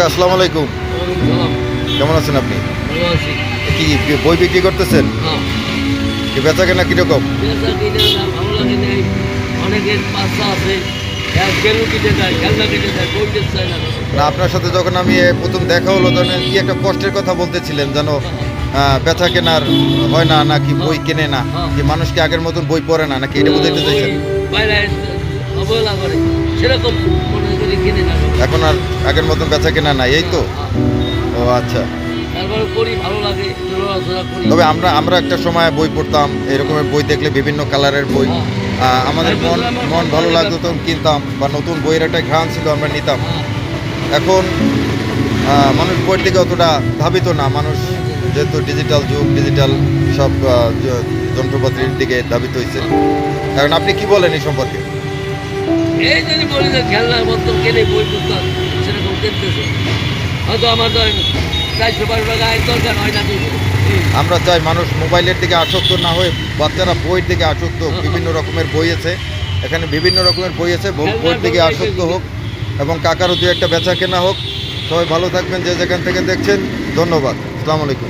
কাকা আসসালামু আলাইকুম। কেমন আছেন আপনি? কি বই বিক্রি করতেছেন? কি বেচা কেনা কিরকম? না আপনার সাথে যখন আমি প্রথম দেখা হলো তখন কি একটা কষ্টের কথা বলতেছিলেন যেন বেচা কেনার হয় না নাকি বই কেনে না, কি মানুষ কি আগের মতন বই পড়ে না নাকি এটা বুঝাইতে চাইছেন? এখন আর আগের মতন বেচা কেনা নাই, এই তো। ও আচ্ছা। তবে আমরা আমরা একটা সময় বই পড়তাম, এরকমের বই দেখলে বিভিন্ন কালারের বই আমাদের মন মন ভালো লাগতো তখন কিনতাম, বা নতুন বইয়ের একটা ঘ্রাণ ছিল আমরা নিতাম। এখন মানুষ বইয়ের দিকে অতটা ধাবিত না, মানুষ যেহেতু ডিজিটাল যুগ, ডিজিটাল সব যন্ত্রপাতির দিকে ধাবিত হয়েছে। কারণ আপনি কি বলেন এই সম্পর্কে? এই যদি বলি যে খেলনার মতন কেনে বই পুস্তক সেরকম কিনতেছে, হয়তো আমার ধরেন 400-500 টাকা আয় দরকার হয় না। আমরা চাই মানুষ মোবাইলের দিকে আসক্ত না হয়ে বাচ্চারা বইয়ের দিকে আসক্ত। বিভিন্ন রকমের বই আছে, এখানে বিভিন্ন রকমের বই আছে, বইয়ের দিকে আসক্ত হোক এবং কাকারও দু একটা বেচা কেনা হোক। সবাই ভালো থাকবেন যে যেখান থেকে দেখছেন। ধন্যবাদ। আসসালামু আলাইকুম।